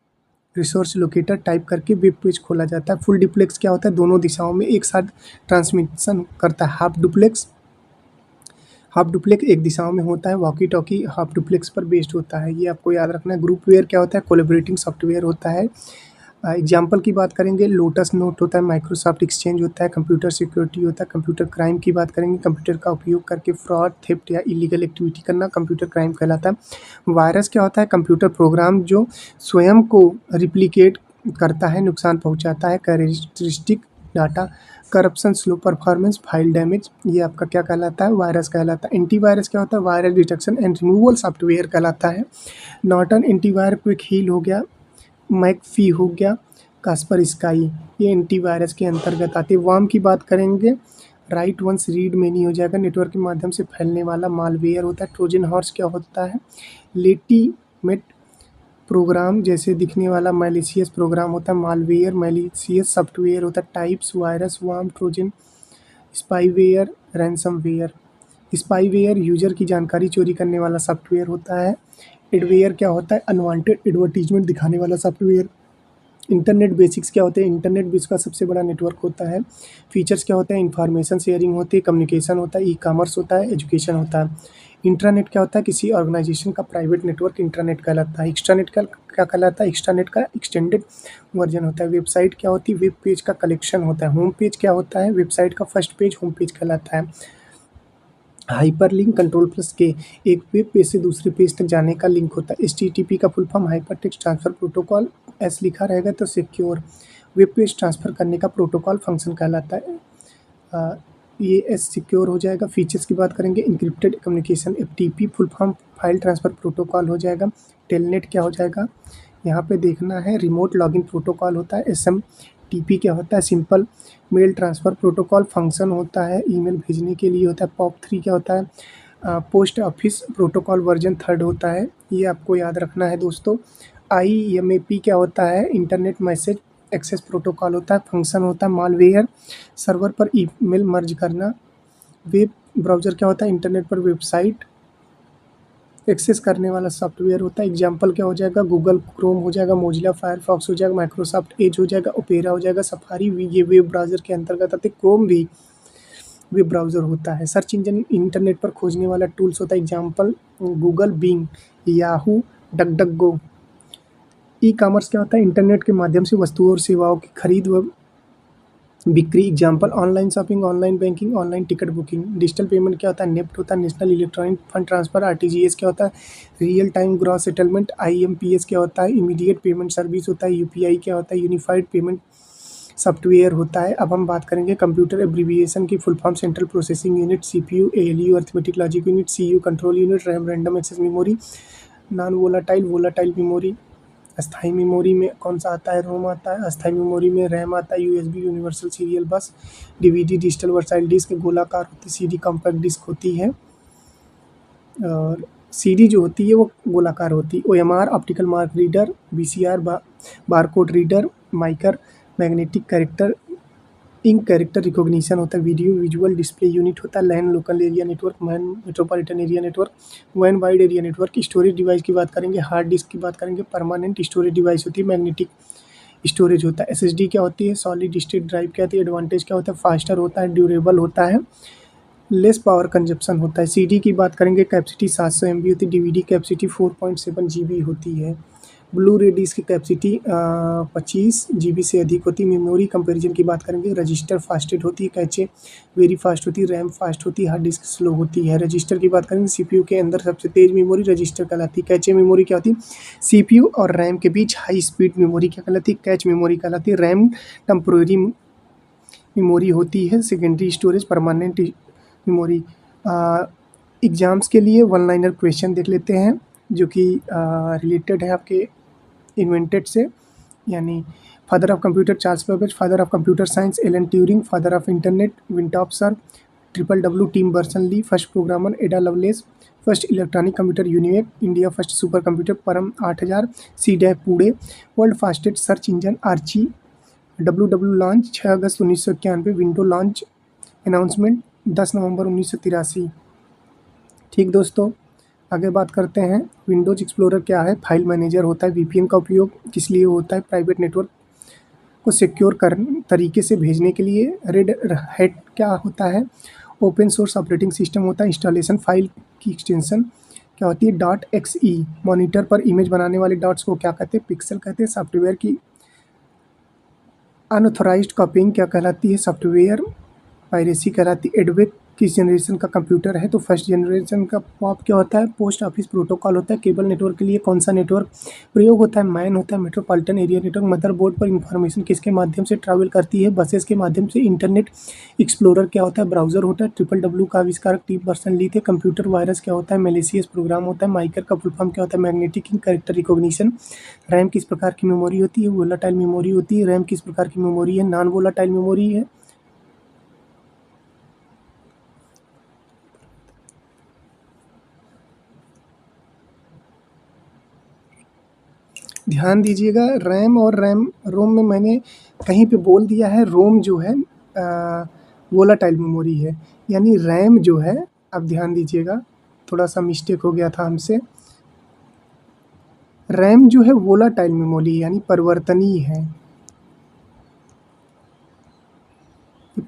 resource locator type करके वेब पेज खोला जाता है। फुल डुप्लेक्स क्या होता है? दोनों दिशाओं में एक साथ ट्रांसमिशन करता है। हाफ डुप्लेक्स एक दिशाओं में होता है। वॉकी टॉकी हाफ डुप्लेक्स पर बेस्ड होता है, ये आपको याद रखना है। ग्रुपवेयर क्या होता है? कोलैबोरेटिंग सॉफ्टवेयर होता है। एग्जाम्पल की बात करेंगे, लोटस नोट होता है, माइक्रोसॉफ्ट एक्सचेंज होता है, कंप्यूटर सिक्योरिटी होता है, कंप्यूटर क्राइम की बात करेंगे, कंप्यूटर का उपयोग करके फ्रॉड, थेफ्ट या इलीगल एक्टिविटी करना कंप्यूटर क्राइम कहलाता है। वायरस क्या होता है? कंप्यूटर प्रोग्राम जो स्वयं को रिप्लिकेट करता है, नुकसान पहुंचाता है, characteristic data, corruption, slow performance, file damage, ये आपका क्या कहलाता है? वायरस कहलाता है। एंटीवायरस क्या होता है? Virus detection and removal software कहलाता है। नॉर्टन एंटीवायर, क्विक हील हो गया, मैकफी हो गया, कास्पर स्काई, ये एंटीवायरस के अंतर्गत आते हैं। वार्म की बात करेंगे, राइट वंस रीड मेनी हो जाएगा, नेटवर्क के माध्यम से फैलने वाला मालवेयर होता है। ट्रोजन हॉर्स क्या होता है? लेटीमेट प्रोग्राम जैसे दिखने वाला मैलिशियस प्रोग्राम होता है। मालवेयर मैलिशियस सॉफ्टवेयर होता है। Types, virus, warm, Trojan, spyware, ransomware. Spyware user की जानकारी चोरी करने वाला सॉफ्टवेयर होता है। एडवेयर क्या होता है? अनवांटेड एडवर्टीजमेंट दिखाने वाला सॉफ्टवेयर। इंटरनेट बेसिक्स क्या होते हैं? इंटरनेट विश्व का सबसे बड़ा नेटवर्क होता है। फीचर्स क्या होता है? इंफॉर्मेशन शेयरिंग होती है, कम्युनिकेशन होता है, ई कॉमर्स होता है, एजुकेशन होता है। इंट्रानेट क्या होता है? किसी ऑर्गेनाइजेशन का प्राइवेट नेटवर्क इंटरनेट कहलाता है। एक्स्ट्रानेट का क्या कहलाता है? एक्स्ट्रानेट का एक्सटेंडेड वर्जन होता है। वेबसाइट क्या होती है? वेब पेज का कलेक्शन होता है। होम पेज क्या होता है? वेबसाइट का फर्स्ट पेज होम पेज कहलाता है। हाइपरलिंक कंट्रोल प्लस के, एक वेब पेज से दूसरे पेज तक जाने का लिंक होता है। एचटीटीपी का full form hyper text transfer protocol, S लिखा रहेगा तो सिक्योर, वेब पेज ट्रांसफर करने का प्रोटोकॉल फंक्शन कहलाता है। ये एस सिक्योर हो जाएगा। फीचर्स की बात करेंगे, encrypted communication, FTP full form file transfer protocol हो जाएगा। टेलनेट क्या हो जाएगा? यहाँ पे देखना है, रिमोट लॉगिन प्रोटोकॉल होता है। एसएमटीपी क्या होता है? Simple mail transfer protocol function होता है, ईमेल भेजने के लिए होता है। पॉप3 क्या होता है? पोस्ट ऑफिस प्रोटोकॉल वर्जन 3 होता है, ये आपको याद रखना है दोस्तों। आईएमएपी क्या होता है? इंटरनेट मैसेज एक्सेस प्रोटोकॉल होता है, फंक्शन होता है। मालवेयर सर्वर पर ईमेल मर्ज करना। वेब ब्राउज़र क्या होता है? इंटरनेट पर वेबसाइट एक्सेस करने वाला सॉफ्टवेयर होता है। एग्जाम्पल क्या हो जाएगा? गूगल क्रोम हो जाएगा, मोजिला फायरफॉक्स हो जाएगा, माइक्रोसॉफ्ट एज हो जाएगा, ओपेरा हो जाएगा, सफारी भी ये वेब ब्राउज़र के अंतर्गत आते हैं। क्रोम भी वेब ब्राउज़र होता है। सर्च इंजन इंटरनेट पर खोजने वाला टूल्स होता है। Example Google, Bing, Yahoo, DuckDuckGo. E commerce क्या होता है? इंटरनेट के माध्यम से वस्तुओं और सेवाओं की खरीद व बिक्री। Example online shopping, online banking, online ticket booking. Digital payment क्या होता है? नेफ्ट होता है, national electronic fund transfer. RTGS क्या होता है? Real time gross settlement. IMPS क्या होता है? इमीडिएट पेमेंट सर्विस होता है। यूपीआई क्या होता है? यूनिफाइड पेमेंट सॉफ्टवेयर होता है। अब हम बात करेंगे कंप्यूटर एब्रीविएशन की full form, central processing unit, CPU, ALU arithmetic logic unit, CU control unit, RAM random access memory, non volatile, volatile memory. अस्थाई मेमोरी में कौन सा आता है? रोम आता है। अस्थाई मेमोरी में रैम आता है, USB universal serial bus, DVD digital versatile disk गोलाकार होती है, सीडी कॉम्पैक्ट डिस्क होती है और सीडी जो होती है वो गोलाकार होती है। OMR optical mark reader, BCR barcode reader, MICR magnetic character ink character recognition होता है। वीडियो विजुअल डिस्प्ले यूनिट होता है। LAN local area network, MAN metropolitan area network, वैन wide area network. Storage device की बात करेंगे, हार्ड डिस्क की बात करेंगे, परमानेंट स्टोरेज डिवाइस होती है, मैग्नेटिक स्टोरेज होता है। एसएसडी क्या होती है? सॉलिड स्टेट ड्राइव क्या होती है? एडवांटेज क्या होता है? फास्टर होता है, ड्यूरेबल होता है, लेस पावर कंजप्शन होता है। सीडी की बात करेंगे, कैपेसिटी 700 MB होती है, डीवीडी कैपेसिटी 4.7 GB होती है। ब्लू रे डिस्क की कैपेसिटी 25 GB से अधिक होती है। मेमोरी कंपैरिजन की बात करेंगे, रजिस्टर फास्टेड होती है, कैचे वेरी फास्ट होती है, रैम फास्ट होती है, हार्ड डिस्क स्लो होती है। रजिस्टर की बात करेंगे, सीपीयू के अंदर सबसे तेज मेमोरी रजिस्टर कहलाती है। कैचे मेमोरी क्या होती है? सीपीयू और रैम के बीच हाई स्पीड मेमोरी क्या कहलाती है? कैच मेमोरी कहलाती है। रैम टेम्पोररी मेमोरी होती है, secondary storage permanent memory. Exams के लिए वन लाइनर क्वेश्चन देख लेते हैं जो कि रिलेटेड है आपके इन्वेंटेड से, यानी father of computer Charles Babbage, father of computer science Alan Turing, father of internet Vinton Cerf, WWW Tim Berners-Lee, first programmer Ada Lovelace, first electronic computer UNIVAC, India first super computer Param 8000, C DAC Pune, world fastest search engine Archie, WW launch 6 अगस्त 1991, window launch announcement 10 नवंबर 1983। ठीक दोस्तों, आगे बात करते हैं। Windows explorer क्या है? फाइल मैनेजर होता है। वीपीएन का उपयोग किस लिए होता है? प्राइवेट नेटवर्क को सिक्योर तरीके से भेजने के लिए। रेड हैट क्या होता है? ओपन सोर्स ऑपरेटिंग सिस्टम होता है। इंस्टॉलेशन फाइल की एक्सटेंशन क्या होती है? .exe। मॉनिटर पर इमेज बनाने वाले डॉट्स को क्या कहते हैं? पिक्सल कहते हैं। सॉफ्टवेयर की अनऑथोराइज्ड कॉपिंग क्या कहलाती है? सॉफ्टवेयर पायरेसी कहलाती है। एडवेक किस जनरेशन का कंप्यूटर है? तो फर्स्ट जनरेशन का। पॉप क्या होता है? पोस्ट ऑफिस प्रोटोकॉल होता है। केबल नेटवर्क के लिए कौन सा नेटवर्क प्रयोग होता है? मैन होता है। Metropolitan area network. मदरबोर्ड पर इंफॉर्मेशन किसके माध्यम से ट्रैवल करती है? बसेस के माध्यम से। इंटरनेट एक्सप्लोरर क्या होता है? ब्राउजर होता है। WWW का आविष्कारक टिम बर्नर्स-ली थे। कंप्यूटर वायरस क्या होता है? मैलिशियस प्रोग्राम होता है। माइकर का फुल फॉर्म क्या होता है? Magnetic character recognition. रैम किस प्रकार की मेमोरी होती है? वोलाटाइल मेमोरी होती है। रैम किस प्रकार की मेमोरी है? नॉन वोलाटाइल मेमोरी है। ध्यान दीजिएगा, रैम और रोम में मैंने कहीं पे बोल दिया है रोम जो है वोलाटाइल मेमोरी है, यानी रैम जो है, अब ध्यान दीजिएगा, थोड़ा सा मिस्टेक हो गया था हमसे। रैम जो है वोलाटाइल मेमोरी यानी परिवर्तनीय है,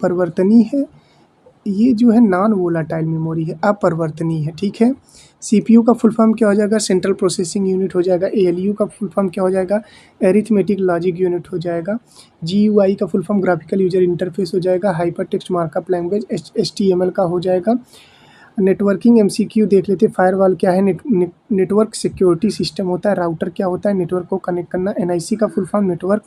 परिवर्तनीय है। ये जो है नॉन वोलाटाइल मेमोरी है, अपरिवर्तनीय है, ठीक है। सीपीयू का फुल फॉर्म क्या हो जाएगा? सेंट्रल प्रोसेसिंग यूनिट हो जाएगा। एएलयू का फुल फॉर्म क्या हो जाएगा? एरिथमेटिक लॉजिक यूनिट हो जाएगा। जीयूआई का full form graphical user interface हो जाएगा। Hyper text markup language HTML का हो जाएगा। नेटवर्किंग एमसीक्यू देख लेते हैं। फायरवॉल क्या है? नेटवर्क सिक्योरिटी सिस्टम होता है। राउटर क्या होता है? नेटवर्क को कनेक्ट करना। एनआईसी का full form network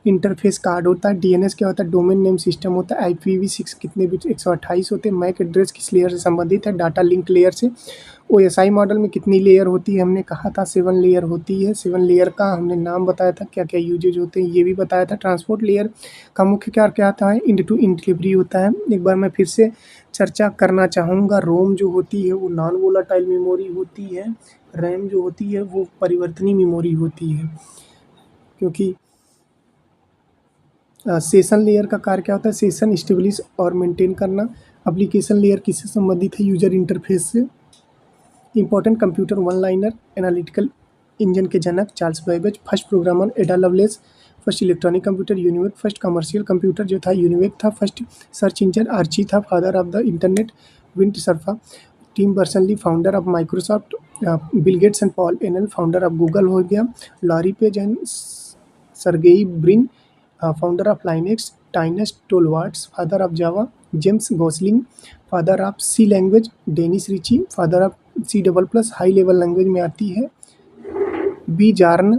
interface card होता है। डीएनएस क्या होता है? डोमेन नेम सिस्टम होता है। IPv6 कितने बिट्स? 128 होते हैं। मैक एड्रेस किस लेयर से संबंधित है? डाटा लिंक लेयर से। OSI मॉडल में कितनी लेयर होती है? हमने कहा था 7 लेयर होती है। 7 लेयर का हमने नाम बताया था, क्या क्या यूजेज होते हैं ये भी बताया था। ट्रांसपोर्ट लेयर का मुख्य कार्य क्या आता है? इंड टू इंड डिलीवरी होता है। एक बार मैं फिर से चर्चा करना चाहूँगा, रोम जो होती है वो नॉन वोलाटाइल मेमोरी होती है। रैम जो होती है वो परिवर्तनीय मेमोरी होती है, क्योंकि सेशन लेयर का कार्य क्या होता है? सेशन इस्टेब्लिश और मेंटेन करना। एप्लीकेशन लेयर किससे संबंधित है? यूजर इंटरफेस से। Important computer one liner analytical engine के जनक Charles Babbage. First programmer Ada Lovelace. First electronic computer UNIVAC. First commercial computer जो था यूनिवेक था। फर्स्ट सर्च इंजन आर्ची था। Father of the internet Vint Cerf. Tim Berners-Lee founder of Microsoft. Bill Gates and Paul एनल founder of Google हो गया। Larry page and Sergey Brin founder of Linux. Linus Torvalds father of Java. James Gosling father of C language. Dennis Ritchie father of C++ high level language में आती है। Bjarne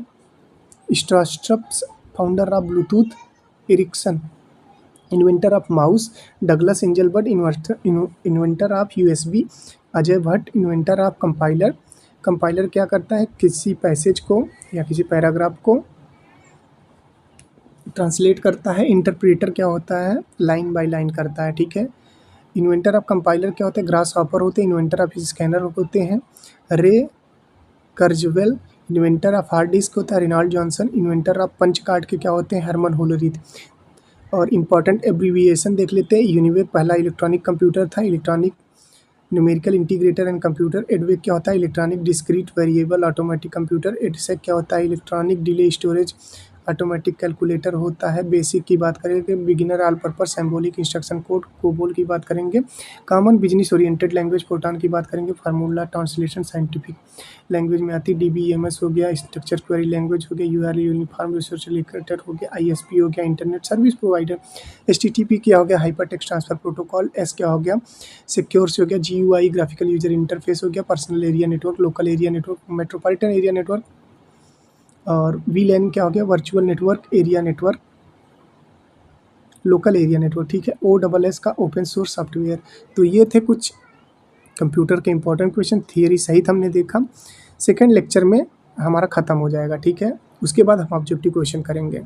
Stroustrup founder of Bluetooth. Ericsson inventor of mouse. Douglas Engelbart inventor of USB। Ajay Bhatt inventor of compiler. Compiler क्या करता है? किसी passage को या किसी पैराग्राफ को ट्रांसलेट करता है। इंटरप्रेटर क्या होता है? लाइन बाय लाइन करता है, ठीक है। इन्वेंटर ऑफ कंपाइलर क्या होता है? ग्रास हॉपर होते हैं। इन्वेंटर ऑफ स्कैनर होते हैं Ray Kurzweil. Inventor of hard disk होता है Reynold Johnson. Inventor of punch card के क्या होते हैं? हरमन होलोरिथ। और इम्पॉर्टेंट एब्रीविएशन देख लेते हैं। यूनिवेक पहला इलेक्ट्रॉनिक कंप्यूटर था। Electronic numerical integrator and computer. EDVAC क्या होता है? Electronic discrete variable automatic computer. EDSAC क्या होता है? Electronic delay storage automatic calculator होता है। बेसिक की बात करेंगे। Beginner all purpose symbolic instruction code COBOL की बात करेंगे। Common business oriented language FORTRAN की बात करेंगे। फार्मूला ट्रांसलेशन साइंटिफिक लैंग्वेज में आती है। DBMS हो गया। स्ट्रक्चर क्वेरी लैंग्वेज हो गया। URL यूनिफॉर्म रिसोर्स लोकेटर हो गया। ISP हो गया इंटरनेट सर्विस प्रोवाइडर। HTTP क्या हो गया? Hyper text transfer protocol. S क्या हो गया? सिक्योर्स हो गया। GUI ग्राफिकल यूजर इंटरफेस हो गया। Personal area network. Local area network. Metropolitan area network. और VLAN क्या हो गया? Virtual network area network. Local area network, ठीक है। OSS का ओपन सोर्स सॉफ्टवेयर। तो ये थे कुछ कंप्यूटर के इंपॉर्टेंट क्वेश्चन, थियरी सहित हमने देखा। सेकंड लेक्चर में हमारा ख़त्म हो जाएगा, ठीक है। उसके बाद हम ऑब्जेक्टिव क्वेश्चन करेंगे।